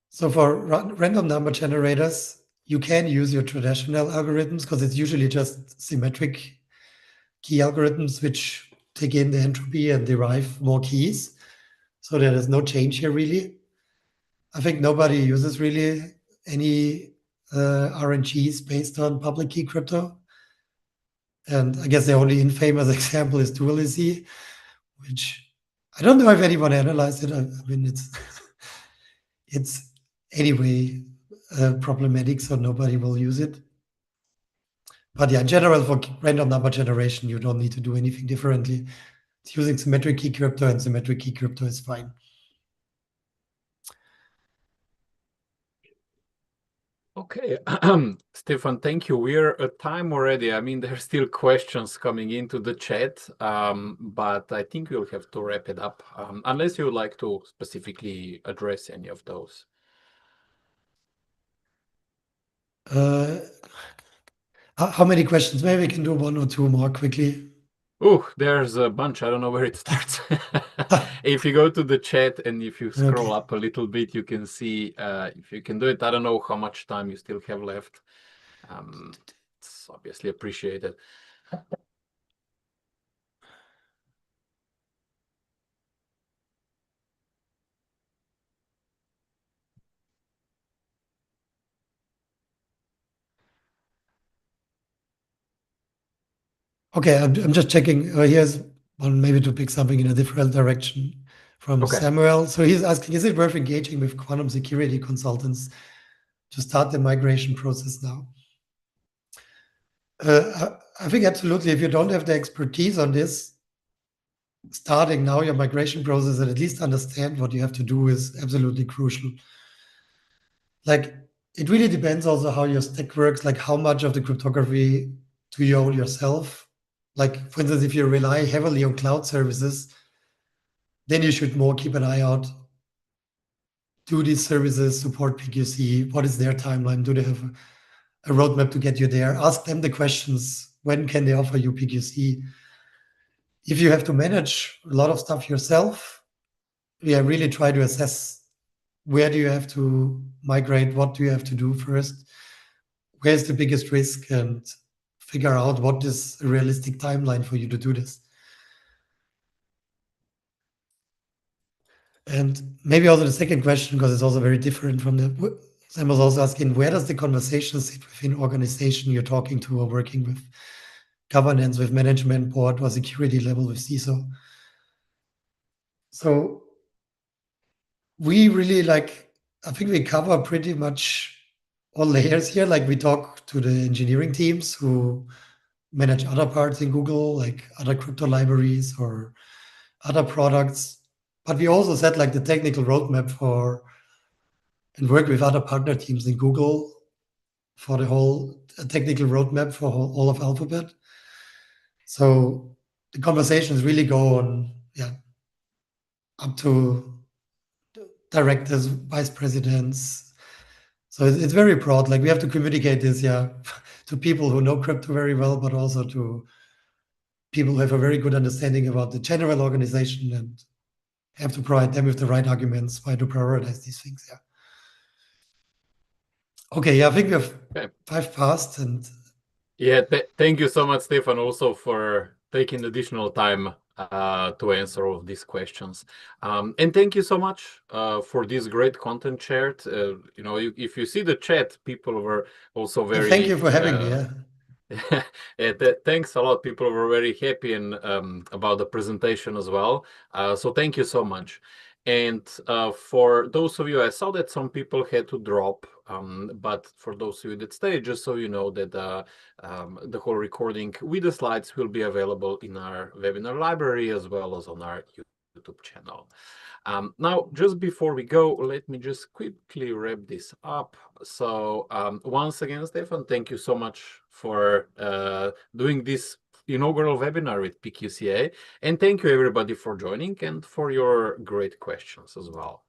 so for random number generators, you can use your traditional algorithms because it's usually just symmetric key algorithms which take in the entropy and derive more keys. So there is no change here really. I think nobody uses really any RNGs based on public key crypto. And I guess the only infamous example is dualism, which I don't know if anyone analyzed it. I mean, it's anyway problematic, so nobody will use it. But yeah, in general, for random number generation, you don't need to do anything differently. It's using symmetric key crypto, and symmetric key crypto is fine. Okay, Stefan, thank you. We're at time already. I mean, there's still questions coming into the chat, but I think we'll have to wrap it up, unless you would like to specifically address any of those. How many questions? Maybe we can do one or two more quickly. Oh, there's a bunch. I don't know where it starts. If you go to the chat and if you scroll up a little bit, you can see if you can do it. I don't know how much time you still have left. It's obviously appreciated. Okay, I'm just checking. Here's one maybe to pick something in a different direction from Samuel. So he's asking, is it worth engaging with quantum security consultants to start the migration process now? I think absolutely. If you don't have the expertise on this, starting now your migration process and at least understand what you have to do is absolutely crucial. Like, it really depends also how your stack works, like how much of the cryptography do you own yourself? Like, for instance, if you rely heavily on cloud services, then you should more keep an eye out. Do these services support PQC? What is their timeline? Do they have a roadmap to get you there? Ask them the questions. When can they offer you PQC? If you have to manage a lot of stuff yourself, yeah, really try to assess where do you have to migrate, what do you have to do first, where's the biggest risk, and figure out what is a realistic timeline for you to do this. And maybe also the second question, because it's also very different from the, Sam was also asking, where does the conversation sit within organization you're talking to or working with? Governance, with management, board, or security level with CISO? So we really I think we cover pretty much all layers here. Like we talk to the engineering teams who manage other parts in Google, like other crypto libraries or other products. But we also set like the technical roadmap for and work with other partner teams in Google for the whole technical roadmap for all of Alphabet. So the conversations really go on, up to directors, vice presidents. So it's very broad. Like we have to communicate this, to people who know crypto very well, but also to people who have a very good understanding about the general organization and have to provide them with the right arguments why to prioritize these things. Okay, I think we have 5 past, and thank you so much, Stefan, also for taking additional time to answer all of these questions. And thank you so much for this great content shared. If you see the chat, people were also very... thank you for having me. Thanks a lot. People were very happy and about the presentation as well. So thank you so much. And for those of you, I saw that some people had to drop, but for those of you that stayed, just so you know that the whole recording with the slides will be available in our webinar library as well as on our YouTube channel. Now, just before we go, let me just quickly wrap this up. So once again, Stefan, thank you so much for doing this inaugural webinar with PQCA. And thank you, everybody, for joining and for your great questions as well.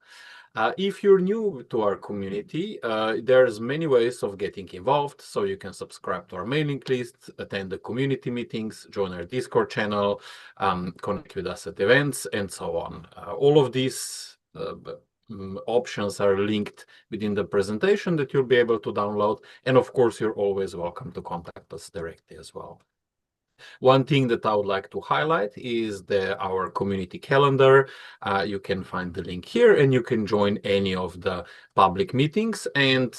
If you're new to our community, there's many ways of getting involved. So you can subscribe to our mailing list, attend the community meetings, join our Discord channel, connect with us at events, and so on. All of these options are linked within the presentation that you'll be able to download. And of course, you're always welcome to contact us directly as well. One thing that I would like to highlight is our community calendar. You can find the link here, and you can join any of the public meetings. And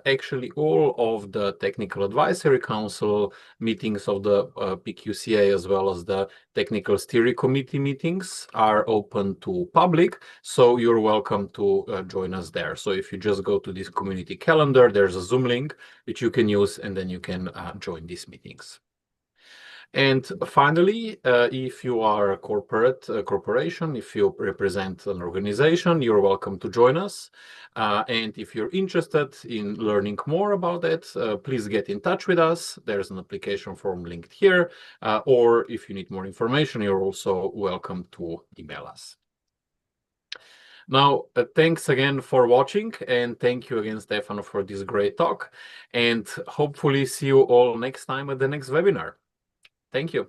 actually, all of the Technical Advisory Council meetings of the PQCA, as well as the Technical Steering Committee meetings, are open to public. So you're welcome to join us there. So if you just go to this community calendar, there's a Zoom link which you can use, and then you can join these meetings. And finally, if you are a corporation, if you represent an organization, you're welcome to join us. And if you're interested in learning more about that, please get in touch with us. There's an application form linked here. Or if you need more information, you're also welcome to email us. Now, thanks again for watching, and thank you again, Stefan, for this great talk. And hopefully see you all next time at the next webinar. Thank you.